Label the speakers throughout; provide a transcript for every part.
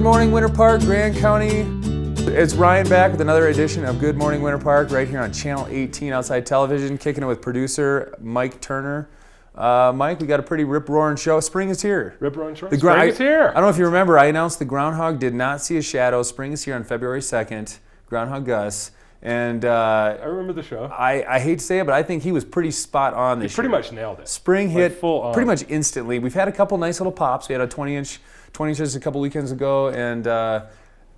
Speaker 1: morning, Winter Park, Grand County. It's Ryan back with another edition of Good Morning Winter Park right here on Channel 18 Outside Television, kicking it with producer Mike Turner. Mike, we got a pretty rip-roaring show. Spring is here.
Speaker 2: Rip-roaring show? Spring is here.
Speaker 1: I don't know if you remember, I announced the groundhog did not see a shadow. Spring is here on February 2nd, Groundhog Gus. And
Speaker 2: I remember the show.
Speaker 1: I hate to say it, but I think he was pretty spot on this year.
Speaker 2: He pretty much nailed it.
Speaker 1: Spring hit
Speaker 2: full on.
Speaker 1: Pretty much instantly. We've had a couple nice little pops. We had a 20 inches a couple weekends ago, and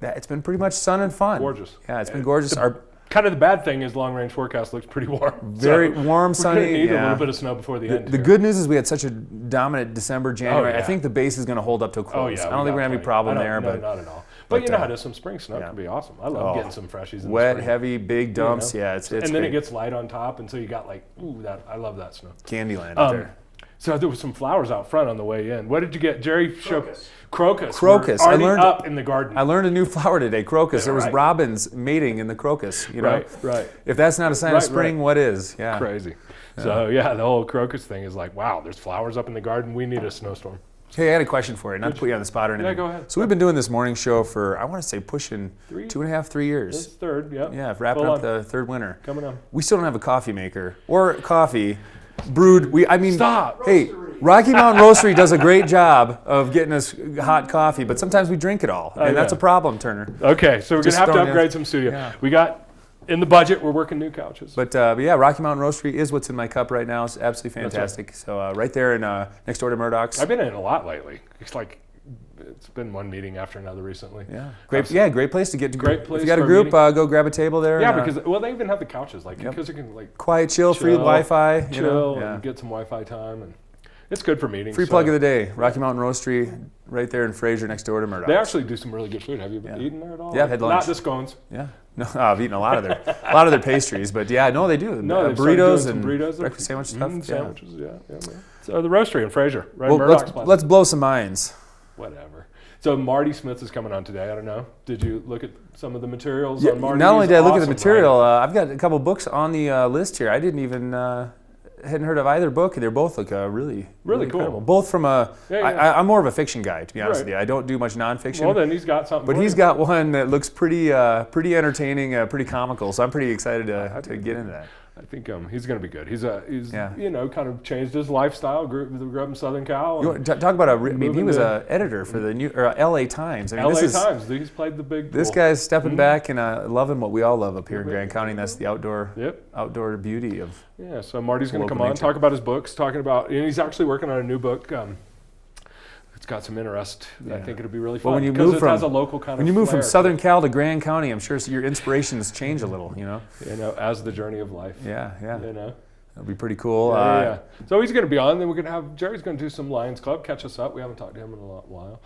Speaker 1: it's been pretty much sun and fun.
Speaker 2: Gorgeous.
Speaker 1: Yeah, it's been gorgeous.
Speaker 2: Kind of the bad thing is long-range forecast looks pretty warm.
Speaker 1: Very warm, sunny.
Speaker 2: We're going to need a little bit of snow before the end.
Speaker 1: The good news is we had such a dominant December, January.
Speaker 2: Oh, yeah.
Speaker 1: I think the base is going to hold up to a close.
Speaker 2: Oh, yeah,
Speaker 1: I don't think we're going to have any problem there.
Speaker 2: No, not at all. But you know how it is. Some spring snow can be awesome. I love getting some freshies in
Speaker 1: wet,
Speaker 2: the spring.
Speaker 1: heavy, big dumps.
Speaker 2: You know?
Speaker 1: Yeah, it's
Speaker 2: and then
Speaker 1: great.
Speaker 2: it gets light on top, and so you got like, ooh, I love that snow.
Speaker 1: Candyland out there.
Speaker 2: So there was some flowers out front on the way in. What did you get? Jerry
Speaker 3: Crocus.
Speaker 2: Crocus.
Speaker 1: Crocus.
Speaker 2: I learned up in the garden.
Speaker 1: I learned a new flower today, crocus.
Speaker 2: Yeah,
Speaker 1: there was
Speaker 2: right.
Speaker 1: robins mating in the crocus. You know?
Speaker 2: Right.
Speaker 1: If that's not a sign of spring, what is? Yeah.
Speaker 2: Crazy. So yeah, the whole crocus thing is like, wow, there's flowers up in the garden. We need a snowstorm.
Speaker 1: Hey, I had a question for you. Not to put you on the spot or anything.
Speaker 2: Yeah, go ahead.
Speaker 1: So we've been doing this morning show for, I want to say, pushing 2.5, 3 years.
Speaker 2: This is third, yeah.
Speaker 1: Yeah, wrapping up the third winter.
Speaker 2: Coming on.
Speaker 1: We still don't have a coffee maker or coffee brewed.
Speaker 2: Stop.
Speaker 1: Hey, Rocky Mountain Roastery does a great job of getting us hot coffee, but sometimes we drink it all, and that's a problem, Turner.
Speaker 2: Okay, so we're going to have to upgrade some studio.
Speaker 1: Yeah.
Speaker 2: We got, in the budget, we're working new couches.
Speaker 1: But yeah, Rocky Mountain Roastery is what's in my cup right now. It's absolutely fantastic. Right. So right there in next door to Murdoch's.
Speaker 2: I've been in it a lot lately. It's been one meeting after another recently.
Speaker 1: Yeah, great place to get to.
Speaker 2: Great place.
Speaker 1: If you got a group, go grab a table there.
Speaker 2: Yeah, because they even have the couches, because you can
Speaker 1: quiet, chill, free Wi-Fi,
Speaker 2: and get some Wi-Fi time, and it's good for meetings.
Speaker 1: Free plug of the day: Rocky Mountain Roastery, right there in Fraser, next door to Murdoch's.
Speaker 2: They actually do some really good food. Have you been eating there at all?
Speaker 1: Yeah, I've had lunch.
Speaker 2: Not the scones.
Speaker 1: Yeah. No, I've eaten a lot of their pastries, but yeah, no, they do.
Speaker 2: No,
Speaker 1: burritos and breakfast sandwich stuff.
Speaker 2: Sandwiches, yeah. So the Roastery in Fraser, right?
Speaker 1: Well,
Speaker 2: Murdoch's
Speaker 1: let's blow some minds.
Speaker 2: Whatever. So Marty Smith is coming on today. I don't know. Did you look at some of the materials on Marty?
Speaker 1: Not only did I look at the material, I've got a couple books on the list here. I didn't even hadn't heard of either book. They both look really cool.
Speaker 2: Incredible.
Speaker 1: Both from I'm more of a fiction guy, to be honest with you. I don't do much nonfiction.
Speaker 2: Well, then he's got something.
Speaker 1: But he's got one that looks pretty entertaining, pretty comical. So I'm pretty excited to get into that.
Speaker 2: I think he's going to be good. He's kind of changed his lifestyle. Grew up in Southern Cal.
Speaker 1: Talk about he was an editor for the LA Times. I mean,
Speaker 2: LA Times. He's played the big.
Speaker 1: This guy's stepping back and loving what we all love up here in Grand County. And that's the outdoor beauty of.
Speaker 2: Yeah. So Marty's going to come on, talk about his books, and he's actually working on a new book. It's got some interest. Yeah. I think it'll be really fun.
Speaker 1: Well, it has a local kind of. When you move from Southern Cal to Grand County, I'm sure your inspirations change a little.
Speaker 2: As the journey of life.
Speaker 1: Yeah. It'll be pretty cool.
Speaker 2: Yeah. So he's going to be on. Then we're going to have Jerry's going to do some Lions Club, catch us up. We haven't talked to him in a while.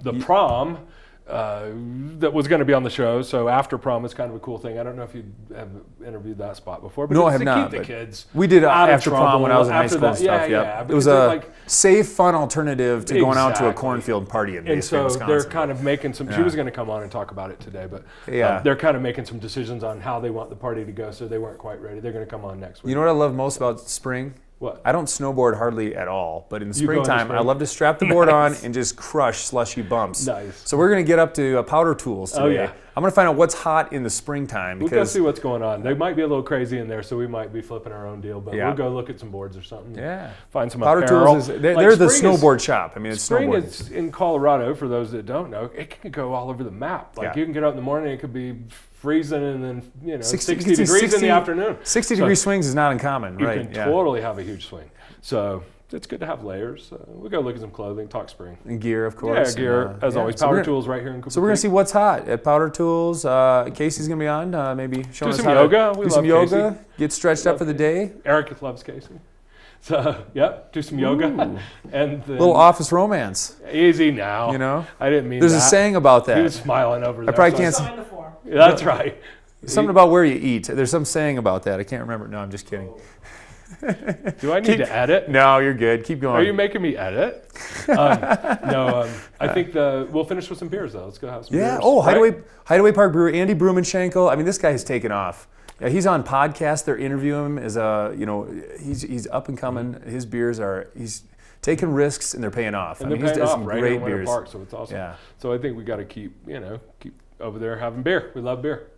Speaker 2: The prom. That was going to be on the show. So after prom is kind of a cool thing. I don't know if you have interviewed that spot before, but
Speaker 1: no, I
Speaker 2: it's
Speaker 1: have not.
Speaker 2: Keep the kids
Speaker 1: we did
Speaker 2: out
Speaker 1: after
Speaker 2: of
Speaker 1: prom when I was in high school and stuff.
Speaker 2: Yeah.
Speaker 1: It was a safe, fun alternative to going out to a cornfield party in
Speaker 2: so
Speaker 1: Wisconsin.
Speaker 2: They're kind of making some. She was going to come on and talk about it today, but they're kind of making some decisions on how they want the party to go. So they weren't quite ready. They're going to come on next week.
Speaker 1: You know what I love most about spring?
Speaker 2: What?
Speaker 1: I don't snowboard hardly at all, but in the springtime, I love to strap the board on and just crush slushy bumps.
Speaker 2: Nice.
Speaker 1: So we're going to get up to powder tools today.
Speaker 2: Oh, yeah.
Speaker 1: I'm going to find out what's hot in the springtime.
Speaker 2: We'll go see what's going on. They might be a little crazy in there, so we might be flipping our own deal, but we'll go look at some boards or something.
Speaker 1: Yeah.
Speaker 2: Find some
Speaker 1: powder
Speaker 2: apparel.
Speaker 1: Tools they're the snowboard shop. I mean, it's
Speaker 2: spring
Speaker 1: snowboard.
Speaker 2: Is in Colorado, for those that don't know, it can go all over the map. You can get out in the morning, it could be freezing, and then 60 degrees in the afternoon.
Speaker 1: 60-degree swings is not uncommon, right?
Speaker 2: You can totally have a huge swing. So it's good to have layers. We'll go look at some clothing, talk spring.
Speaker 1: And gear, of course.
Speaker 2: Yeah, gear, as always. Powder Tools right here in Cooper
Speaker 1: So we're going to see what's hot at Powder Tools. Casey's going to be on, maybe showing us how
Speaker 2: yoga.
Speaker 1: to do some yoga, get stretched up for the day.
Speaker 2: Eric loves Casey. So, do some yoga. And then,
Speaker 1: little office romance.
Speaker 2: Easy now. I didn't mean
Speaker 1: There's
Speaker 2: that.
Speaker 1: a saying about that.
Speaker 2: He was smiling over there.
Speaker 1: I probably can't
Speaker 3: sign the form.
Speaker 2: That's right.
Speaker 1: Something about where you eat. There's some saying about that. I can't remember. No, I'm just kidding.
Speaker 2: Do I need to edit?
Speaker 1: No, you're good. Keep going.
Speaker 2: Are you making me edit? I think we'll finish with some beers, though. Let's go have some beers.
Speaker 1: Yeah. Oh, Hideaway Park Brewery, Andy Brumanschenkel. I mean, this guy has taken off. Yeah, he's on podcasts. They're interviewing him as he's up and coming. His beers are taking risks and they're paying off.
Speaker 2: And
Speaker 1: I mean,
Speaker 2: they're
Speaker 1: he's
Speaker 2: paying
Speaker 1: done
Speaker 2: off
Speaker 1: some
Speaker 2: right
Speaker 1: great
Speaker 2: in Winter
Speaker 1: beers.
Speaker 2: Park, so it's awesome.
Speaker 1: Yeah.
Speaker 2: So I think we got to keep over there having beer. We love beer.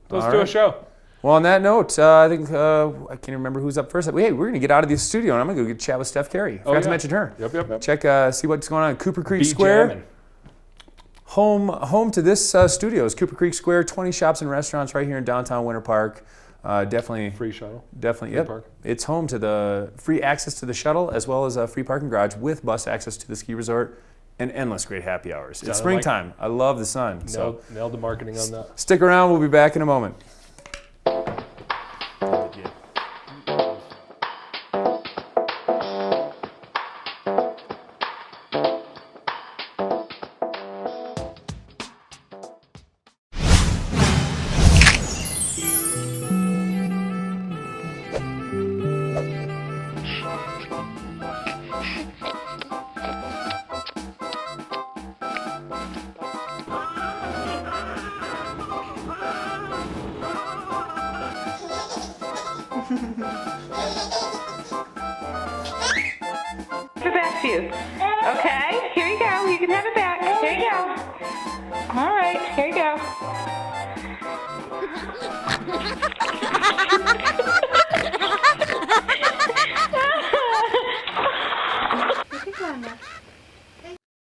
Speaker 2: Let's
Speaker 1: All
Speaker 2: do
Speaker 1: right.
Speaker 2: a show.
Speaker 1: Well, on that note, I think I can't remember who's up first. Hey, we're gonna get out of the studio, and I'm gonna go get chat with Steph Carey. Forgot to mention her.
Speaker 2: Yep.
Speaker 1: Check, see what's going on in Cooper Creek
Speaker 2: Be
Speaker 1: Square.
Speaker 2: jamming.
Speaker 1: Home to this studio is Cooper Creek Square. 20 shops and restaurants right here in downtown Winter Park. Definitely
Speaker 2: Free shuttle.
Speaker 1: Definitely,
Speaker 2: Free
Speaker 1: yep.
Speaker 2: park.
Speaker 1: It's home to the free access to the shuttle as well as a free parking garage with bus access to the ski resort and endless great happy hours. It's
Speaker 2: Sounded
Speaker 1: springtime. I love the sun.
Speaker 2: Nailed the marketing on that.
Speaker 1: Stick around. We'll be back in a moment.
Speaker 3: The back view. Okay, here you go. You can have it back. Here you go. All right, here you go.